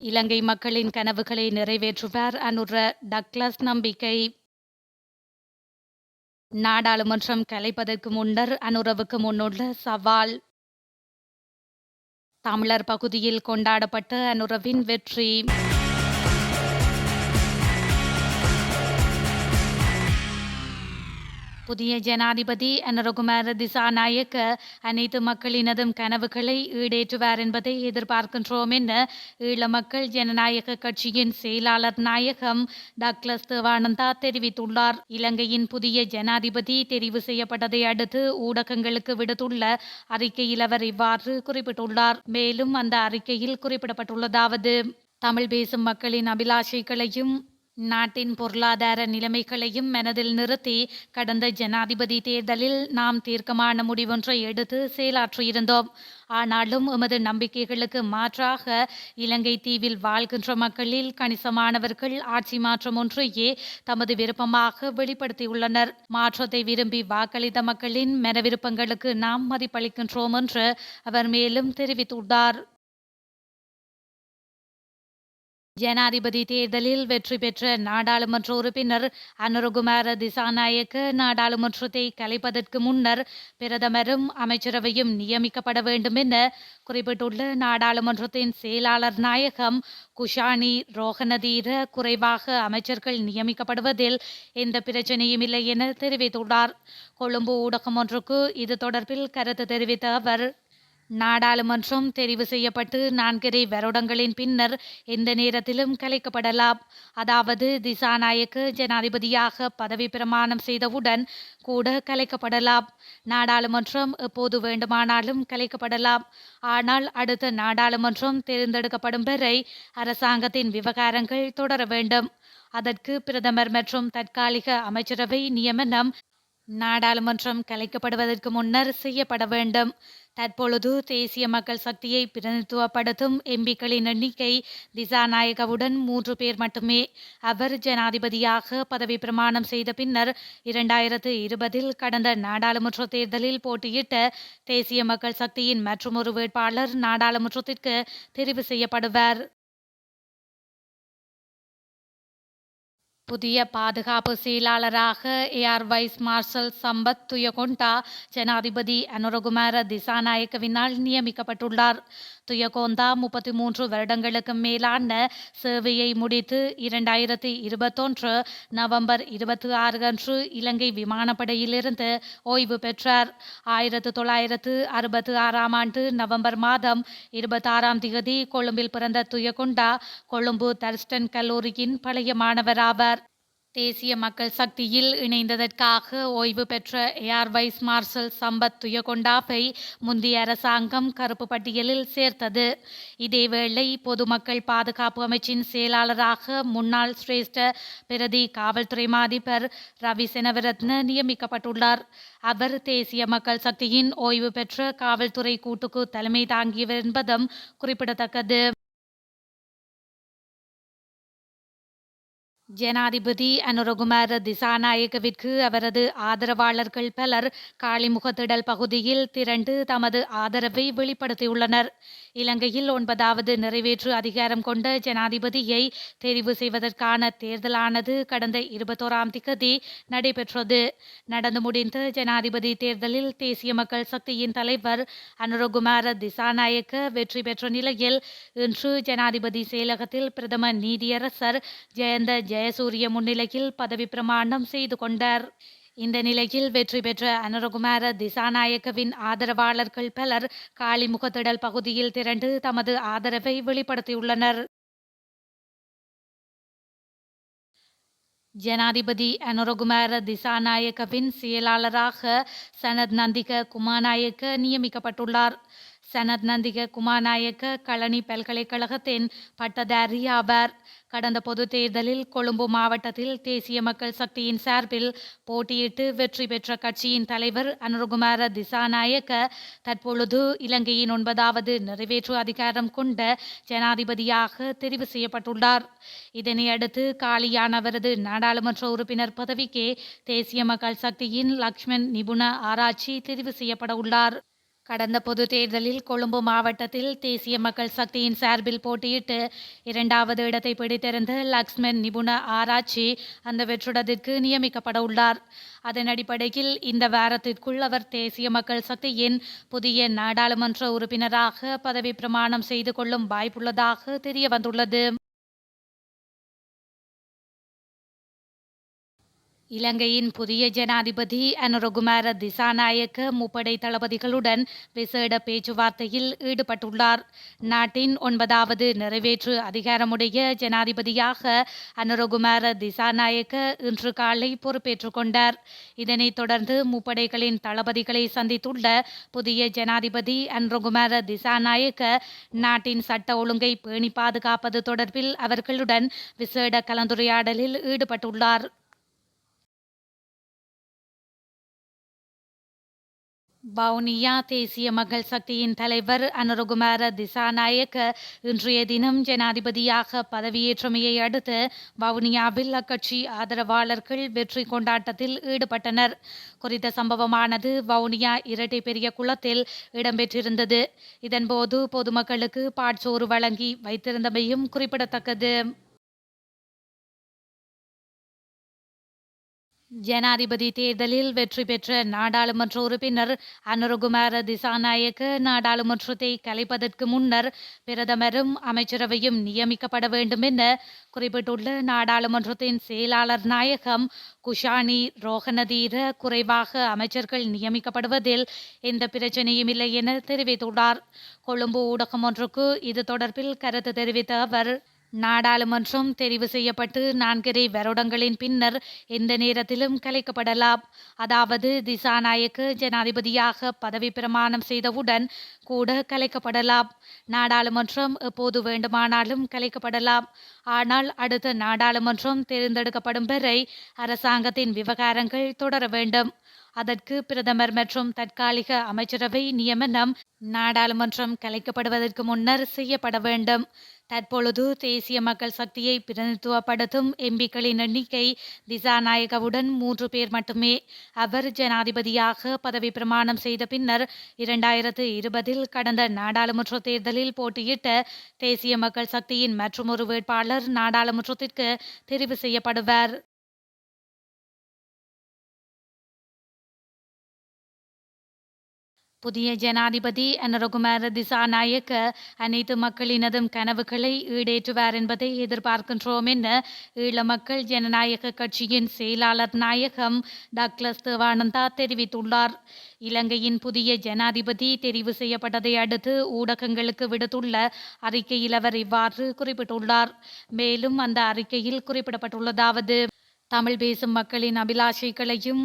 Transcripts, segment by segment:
இலங்கை மக்களின் கனவுகளை நிறைவேற்றுவார் அனுர டக்ளஸ் நம்பிக்கை. நாடாளுமன்றம் கலைப்பதற்கு முன்னர் அனுரவுக்கு முன்னுள்ள சவால். தமிழர் பகுதியில் கொண்டாடப்பட்ட அனுரவின் வெற்றி. புதிய ஜனாதிபதி அனுரகுமார திசாநாயக்க அனைத்து மக்களினதும் கனவுகளை ஈடேற்றுவார் என்பதை எதிர்பார்க்கின்றோம் என ஈழ மக்கள் ஜனநாயக கட்சியின் செயலாளர் நாயகம் டக்ளஸ் தேவானந்தா தெரிவித்துள்ளார். இலங்கையின் புதிய ஜனாதிபதி தெரிவு செய்யப்பட்டதை அடுத்து ஊடகங்களுக்கு விடுத்துள்ள அறிக்கையில் அவர் இவ்வாறு குறிப்பிட்டுள்ளார். மேலும் அந்த அறிக்கையில் குறிப்பிடப்பட்டுள்ளதாவது: தமிழ் பேசும் மக்களின் அபிலாஷைகளையும் நாட்டின் பொருளாதார நிலைமைகளையும் மனதில் நிறுத்தி கடந்த ஜனாதிபதி தேர்தலில் நாம் தீர்க்கமான முடிவொன்றை எடுத்து செயலாற்றியிருந்தோம். ஆனாலும் எமது நம்பிக்கைகளுக்கு மாற்றாக இலங்கை தீவில் வாழ்கின்ற மக்களில் கணிசமானவர்கள் ஆட்சி மாற்றம் ஒன்றையே தமது விருப்பமாக வெளிப்படுத்தியுள்ளனர். மாற்றத்தை விரும்பி வாக்களித்த மக்களின் மனவிருப்பங்களுக்கு நாம் மதிப்பளிக்கின்றோம் என்று அவர் மேலும் தெரிவித்துள்ளார். ஜனாதிபதி தேர்தலில் வெற்றி பெற்ற நாடாளுமன்ற உறுப்பினர் அனுரகுமார திசாநாயக்க நாடாளுமன்றத்தை கலைப்பதற்கு முன்னர் பிரதமரும் அமைச்சரவையும் நியமிக்கப்பட வேண்டும் என குறிப்பிட்டுள்ள நாடாளுமன்றத்தின் செயலாளர் நாயகம் குஷானி ரோகனதீர குறைவாக அமைச்சர்கள் நியமிக்கப்படுவதில் எந்த பிரச்சனையும் இல்லை என தெரிவித்துள்ளார். கொழும்பு ஊடகம் ஒன்றுக்கு இது தொடர்பில் கருத்து தெரிவித்த அவர், நாடாளுமன்றம் தெரிவு செய்யப்பட்டு 4.5 வருடங்களின் பின்னர் எந்த நேரத்திலும் கலைக்கப்படலாம். அதாவது திசாநாயக்க ஜனாதிபதியாக பதவி பிரமாணம் செய்தவுடன் கூட கலைக்கப்படலாம். நாடாளுமன்றம் எப்போது வேண்டுமானாலும் கலைக்கப்படலாம். ஆனால் அடுத்த நாடாளுமன்றம் தேர்ந்தெடுக்கப்படும் வரை அரசாங்கத்தின் விவகாரங்கள் தொடர வேண்டும். அதற்கு பிரதமர் மற்றும் தற்காலிக அமைச்சரவை நியமனம் நாடாளுமன்றம் கலைக்கப்படுவதற்கு முன்னர் செய்யப்பட வேண்டும். தற்பொழுது தேசிய மக்கள் சக்தியை பிரதிநிதித்துவப்படுத்தும் எம்பிக்களின் எண்ணிக்கை திசாநாயகவுடன் 3 பேர் மட்டுமே. அவர் ஜனாதிபதியாக பதவி பிரமாணம் செய்த பின்னர் 2020 கடந்த நாடாளுமன்ற தேர்தலில் போட்டியிட்ட தேசிய மக்கள் சக்தியின் மற்றுமொரு வேட்பாளர் நாடாளுமன்றத்திற்கு தெரிவு செய்யப்படுவார். புதிய பாதுகாப்பு செயலாளராக ஏர் வைஸ் மார்ஷல் சம்பத் துயகொண்டா ஜனாதிபதி அனுரகுமார திசாநாயக்கவினால் நியமிக்கப்பட்டுள்ளார். துயகொண்டா 33 வருடங்களுக்கு மேலான சேவையை முடித்து 2021 நவம்பர் 26 அன்று இலங்கை விமானப்படையிலிருந்து ஓய்வு பெற்றார். 1966 ஆண்டு நவம்பர் மாதம் 26ஆம் தேதி கொழும்பில் பிறந்த துயகொண்டா கொழும்பு தர்ஸ்டன் கல்லூரியின் பழைய மாணவராவார். தேசிய மக்கள் சக்தியில் இணைந்ததற்காக ஓய்வு பெற்ற ஏர் வைஸ் மார்ஷல் சம்பத் துயகொண்டாவை முந்தைய அரசாங்கம் கருப்பு பட்டியலில் சேர்த்தது. இதேவேளை பொதுமக்கள் பாதுகாப்பு அமைச்சின் செயலாளராக முன்னாள் சிரேஷ்ட பிரதி காவல்துறை மாதிபர் ரவி செனவிரத்ன நியமிக்கப்பட்டுள்ளார். அவர் தேசிய மக்கள் சக்தியின் ஓய்வு பெற்ற காவல்துறை கூட்டுக்கு தலைமை தாங்கியவர் என்பதும் குறிப்பிடத்தக்கது. ஜனாதிபதி அனுரகுமார திசாநாயக்கவிற்கு அவரது ஆதரவாளர்கள் பலர் காளிமுகத்திடல் பகுதியில் திரண்டு தமது ஆதரவை வெளிப்படுத்தியுள்ளனர். இலங்கையில் 9வது நிறைவேற்று அதிகாரம் கொண்ட ஜனாதிபதியை தெரிவு செய்வதற்கான தேர்தலானது கடந்த 21ஆம் தேதி நடைபெற்றது. நடந்து முடிந்த ஜனாதிபதி தேர்தலில் தேசிய மக்கள் சக்தியின் தலைவர் அனுரகுமார திசாநாயக்க வெற்றி பெற்ற நிலையில் இன்று ஜனாதிபதி செயலகத்தில் பிரதம நீதியரசர் ஜயந்த ஜெயசூரிய முன்னிலையில் பதவி பிரமாணம் செய்து கொண்டார். இந்த நிலையில் வெற்றி பெற்ற அனுரகுமார திசாநாயக்கவின் ஆதரவாளர்கள் பலர் காளிமுகத்திடல் பகுதியில் திரண்டு தமது ஆதரவை வெளிப்படுத்தியுள்ளனர். ஜனாதிபதி அனுரகுமார திசாநாயக்கவின் செயலாளராக சனத் நந்திக குமாநாயக்க நியமிக்கப்பட்டுள்ளார். சனத் நந்திக குமாநாயக்க களனி பல்கலைக்கழகத்தின் பட்டதாரி ஆவார். கடந்த பொது தேர்தலில் கொழும்பு மாவட்டத்தில் தேசிய மக்கள் சக்தியின் சார்பில் போட்டியிட்டு வெற்றி பெற்ற கட்சியின் தலைவர் அனுரகுமார திசாநாயக்க தற்பொழுது இலங்கையின் 9வது நிறைவேற்று அதிகாரம் கொண்ட ஜனாதிபதியாக தெரிவு செய்யப்பட்டுள்ளார். இதனையடுத்து காலியான அவரது நாடாளுமன்ற உறுப்பினர் பதவிக்கு தேசிய மக்கள் சக்தியின் லக்ஷ்மன் நிபுண ஆராய்ச்சி தெரிவு செய்யப்பட உள்ளார். கடந்த பொது தேர்தலில் கொழும்பு மாவட்டத்தில் தேசிய மக்கள் சக்தியின் சார்பில் போட்டியிட்டு இரண்டாவது இடத்தை பிடித்திருந்த லக்ஷ்மன் நிபுண ஆராய்ச்சி அந்த வெற்றிடத்திற்கு நியமிக்கப்பட உள்ளார். அதன் அடிப்படையில் இந்த வாரத்திற்குள் அவர் தேசிய மக்கள் சக்தியின் புதிய நாடாளுமன்ற உறுப்பினராக பதவி பிரமாணம் செய்து கொள்ளும் வாய்ப்புள்ளதாக தெரியவந்துள்ளது. இலங்கையின் புதிய ஜனாதிபதி அனுரகுமார திசாநாயக்க முப்படை தளபதிகளுடன் விசேட பேச்சுவார்த்தையில் ஈடுபட்டுள்ளார். நாட்டின் 9வது நிறைவேற்று அதிகாரமுடைய ஜனாதிபதியாக அனுரகுமார திசாநாயக்க இன்று காலை பொறுப்பேற்றுக் கொண்டார். இதனைத் தொடர்ந்து முப்படைகளின் தளபதிகளை சந்தித்துள்ள புதிய ஜனாதிபதி அனுரகுமார திசாநாயக்க நாட்டின் சட்ட ஒழுங்கை பேணி பாதுகாப்பது தொடர்பில் அவர்களுடன் விசேட கலந்துரையாடலில் ஈடுபட்டுள்ளார். வவுனியா தேசிய மக்கள் சக்தியின் தலைவர் அனுரகுமார திசாநாயக்க இன்றைய தினம் ஜனாதிபதியாக பதவியேற்றமையை அடுத்து வவுனியாவில் அக்கட்சி ஆதரவாளர்கள் வெற்றி கொண்டாட்டத்தில் ஈடுபட்டனர். குறித்த சம்பவமானது வவுனியா இரட்டை பெரிய குளத்தில் இடம்பெற்றிருந்தது. இதன்போது பொதுமக்களுக்கு பாட்சோறு வழங்கி வைத்திருந்தமையும் குறிப்பிடத்தக்கது. ஜனாதிபதி தேர்தலில் வெற்றி பெற்ற நாடாளுமன்ற உறுப்பினர் அனுரகுமார திசாநாயக்க நாடாளுமன்றத்தை கலைப்பதற்கு முன்னர் பிரதமரும் அமைச்சரவையும் நியமிக்கப்பட வேண்டும் என குறிப்பிட்டுள்ள நாடாளுமன்றத்தின் செயலாளர் நாயகம் குஷானி ரோகனதீர குறைவாக அமைச்சர்கள் நியமிக்கப்படுவதில் எந்த பிரச்சனையும் இல்லை என தெரிவித்துள்ளார். கொழும்பு ஊடகம் ஒன்றுக்கு இது தொடர்பில் கருத்து தெரிவித்த அவர், நாடாளுமன்றம் தெரிவு செய்யப்பட்டு 4.5 வருடங்களின் பின்னர் எந்த நேரத்திலும் கலைக்கப்படலாம். அதாவது திசாநாயக்க ஜனாதிபதியாக பதவி பிரமாணம் செய்தவுடன் கூட கலைக்கப்படலாம். நாடாளுமன்றம் எப்போது வேண்டுமானாலும் கலைக்கப்படலாம். ஆனால் அடுத்த நாடாளுமன்றம் தேர்ந்தெடுக்கப்படும் வரை அரசாங்கத்தின் விவகாரங்கள் தொடர வேண்டும். அதற்கு பிரதமர் மற்றும் தற்காலிக அமைச்சரவை நியமனம் நாடாளுமன்றம் கலைக்கப்படுவதற்கு முன்னர் செய்யப்பட வேண்டும். தற்பொழுது தேசிய மக்கள் சக்தியை பிரதிநிதித்துவப்படுத்தும் எம்பிக்களின் எண்ணிக்கை திசாநாயகவுடன் 3 பேர் மட்டுமே. அவர் ஜனாதிபதியாக பதவி பிரமாணம் செய்த பின்னர் 2020 கடந்த நாடாளுமன்ற தேர்தலில் போட்டியிட்ட தேசிய மக்கள் சக்தியின் மற்றுமொரு வேட்பாளர் நாடாளுமன்றத்திற்கு தெரிவு செய்யப்படுவார். புதிய ஜனாதிபதி அனுரகுமார திசாநாயக்க அனைத்து மக்களினதும் கனவுகளை ஈடேற்றுவார் என்பதை எதிர்பார்க்கின்றோம் என ஈழ மக்கள் ஜனநாயக கட்சியின் செயலாளர் நாயகம் டக்ளஸ் தேவானந்தா தெரிவித்துள்ளார். இலங்கையின் புதிய ஜனாதிபதி தெரிவு செய்யப்பட்டதை அடுத்து ஊடகங்களுக்கு விடுத்துள்ள அறிக்கையில் அவர் இவ்வாறு குறிப்பிட்டுள்ளார். மேலும் அந்த அறிக்கையில் குறிப்பிடப்பட்டுள்ளதாவது, தமிழ் பேசும் மக்களின் அபிலாஷைகளையும்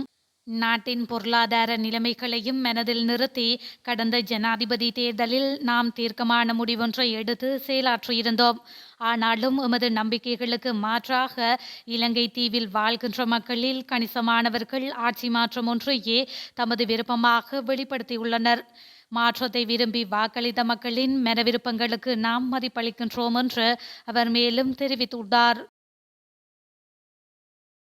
நாட்டின் பொருளாதார நிலைமைகளையும் மனதில் நிறுத்தி கடந்த ஜனாதிபதி தேர்தலில் நாம் தீர்க்கமான முடிவொன்றை எடுத்து செயலாற்றியிருந்தோம். ஆனாலும் எமது நம்பிக்கைகளுக்கு மாற்றாக இலங்கை தீவில் வாழ்கின்ற மக்களில் கணிசமானவர்கள் ஆட்சி மாற்றம் ஒன்றையே தமது விருப்பமாக வெளிப்படுத்தியுள்ளனர். மாற்றத்தை விரும்பி வாக்களித்த மக்களின் மன விருப்பங்களுக்கு நாம் மதிப்பளிக்கின்றோம் என்று அவர் மேலும் தெரிவித்துள்ளார்.